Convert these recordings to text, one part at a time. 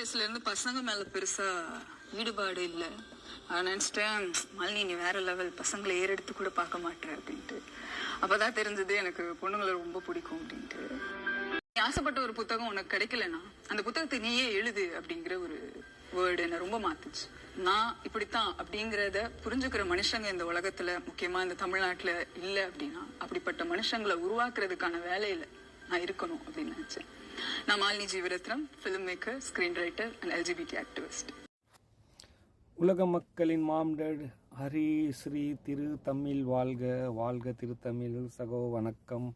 வயசுலேருந்து பசங்க மேலே பெருசாக ஈடுபாடு இல்லை. நினச்சிட்டேன், மாலினி நீ வேற லெவல், பசங்களை ஏறெடுத்து கூட பார்க்க மாட்டேன் அப்படின்ட்டு. அப்போ தான் தெரிஞ்சது எனக்கு பொண்ணுங்களை ரொம்ப பிடிக்கும் அப்படின்ட்டு. நீ ஆசைப்பட்ட ஒரு புத்தகம் உனக்கு கிடைக்கலன்னா அந்த புத்தகத்தை நீயே எழுது அப்படிங்கிற ஒரு வேர்டு என்னை ரொம்ப மாத்துச்சு. நான் இப்படித்தான் அப்படிங்கிறத புரிஞ்சுக்கிற மனுஷங்க இந்த உலகத்துல, முக்கியமா இந்த தமிழ்நாட்டுல இல்லை அப்படின்னா அப்படிப்பட்ட மனுஷங்களை உருவாக்குறதுக்கான வேலையில நான் இருக்கணும் அப்படின்னு நினைச்சேன். நான் Malini Jeevarathnam, film maker, screen writer and LGBT activist. உலக மக்களின் மாம்டட் ஹரி ஸ்ரீ திரு தமிழ் வாழ்க, வாழ்க திருத்தமிழ் சகோ வணக்கம்.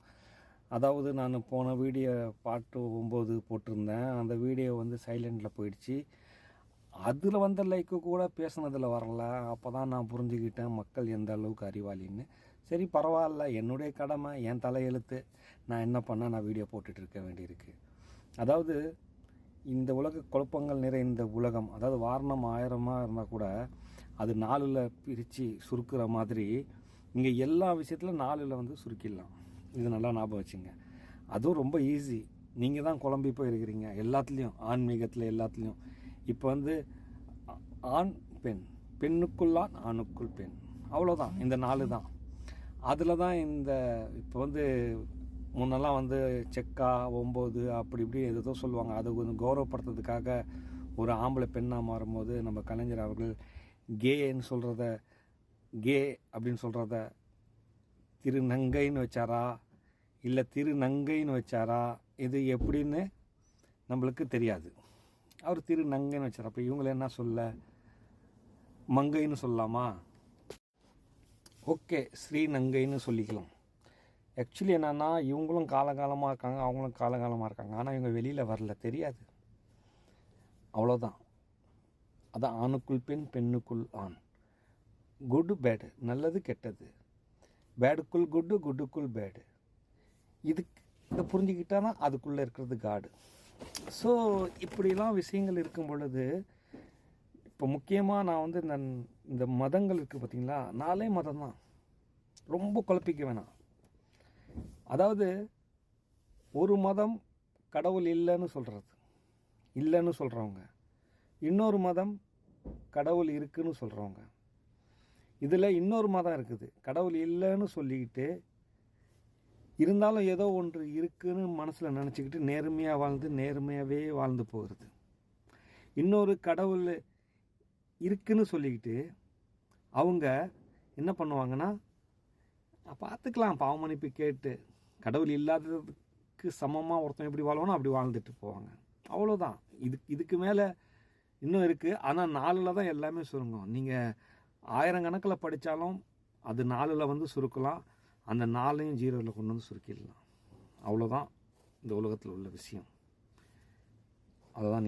அதாவது நான் போன வீடியோ பாட்டு 9 போட்டிருந்தேன். அந்த வீடியோ வந்து சைலண்டில் போயிடுச்சு. அதில் வந்த லைக்கு கூட பேசுனதில் வரல. அப்போ தான் நான் புரிஞ்சுக்கிட்டேன் மக்கள் எந்த அளவுக்கு அறிவாளின்னு. சரி பரவாயில்ல, என்னுடைய கடமை, என் தலையெழுத்து, நான் என்ன பண்ண நான் வீடியோ போட்டுட்டு இருக்க வேண்டியிருக்கு. அதாவது இந்த உலக குழப்பங்கள் நிறைந்த உலகம், அதாவது வாரணம் 1000 இருந்தால் கூட அது 4ல் பிரித்து சுருக்கிற மாதிரி இங்கே எல்லா விஷயத்துலையும் 4ல் வந்து சுருக்கிடலாம். இது நல்லா ஞாபகம் வச்சுங்க. அதுவும் ரொம்ப ஈஸி. நீங்கள் தான் குழம்பி போயிருக்கிறீங்க எல்லாத்துலேயும், ஆன்மீகத்தில் எல்லாத்துலேயும். இப்போ வந்து ஆண் பெண், பெண்ணுக்குள் ஆண், ஆணுக்குள் பெண், அவ்வளோதான். இந்த 4 தான். அதில் தான் இந்த இப்போ வந்து முன்னெல்லாம் வந்து செக்கா 9 அப்படி இப்படி எதோ சொல்லுவாங்க. அதை கொஞ்சம் கௌரவப்படுத்துறதுக்காக ஒரு ஆம்பளை பெண்ணாக மாறும்போது நம்ம கலைஞர் அவர்கள் கேன்னு சொல்கிறத, கே அப்படின்னு சொல்கிறத திருநங்கைன்னு வச்சாரா இல்லை திருநங்கைன்னு வச்சாரா, இது எப்படின்னு நம்மளுக்கு தெரியாது. அவர் திருநங்கைன்னு வச்சார். அப்போ இவங்கள என்ன சொல்ல, மங்கைன்னு சொல்லலாமா? ஓகே, ஸ்ரீநங்கைன்னு சொல்லிக்கலாம். ஆக்சுவலி என்னென்னா, இவங்களும் காலகாலமாக இருக்காங்க, அவங்களும் காலகாலமாக இருக்காங்க. ஆனால் இவங்க வெளியில் வரல, தெரியாது, அவ்வளோதான். அதான் ஆணுக்குள் பெண், பெண்ணுக்குள் ஆண். குட்டு பேடு, நல்லது கெட்டது, பேடுக்குள் குட்டு, குட்டுக்குள் பேடு. இதுக்கு இதை புரிஞ்சுக்கிட்டானா அதுக்குள்ளே இருக்கிறது காடு. ஸோ இப்படிலாம் விஷயங்கள் இருக்கும் பொழுது, இப்போ முக்கியமாக நான் வந்து இந்த மதங்கள் இருக்குது பார்த்தீங்களா, 4 மதம் தான், ரொம்ப குழப்பிக்க வேணாம். அதாவது ஒரு மதம் கடவுள் இல்லைன்னு சொல்கிறது, இல்லைன்னு சொல்கிறவங்க, இன்னொரு மதம் கடவுள் இருக்குன்னு சொல்கிறவங்க, இதில் இன்னொரு மதம் இருக்குது கடவுள் இல்லைன்னு சொல்லிக்கிட்டு இருந்தாலும் ஏதோ ஒன்று இருக்குன்னு மனசில் நினச்சிக்கிட்டு நேர்மையாக வாழ்ந்து நேர்மையாகவே வாழ்ந்து போகிறது. இன்னொரு கடவுள் இருக்குன்னு சொல்லிக்கிட்டு அவங்க என்ன பண்ணுவாங்கன்னா, பார்த்துக்கலாம் பாவமன்னிப்பு கேட்டு, கடவுள் இல்லாததுக்கு சமமாக ஒருத்தன் எப்படி வாழ்வானோ அப்படி வாழ்ந்துட்டு போவாங்க, அவ்வளோதான். இதுக்கு மேலே இன்னும் இருக்குது. ஆனால் 4ல் தான் எல்லாமே சுருங்கும். நீங்கள் 1000 கணக்கில் படித்தாலும் அது 4ல் வந்து சுருக்கலாம். அந்த 4ஐயும் 0ல் கொண்டு வந்து சுருக்கிடலாம். அவ்வளோதான் இந்த உலகத்தில் உள்ள விஷயம். அதை தான்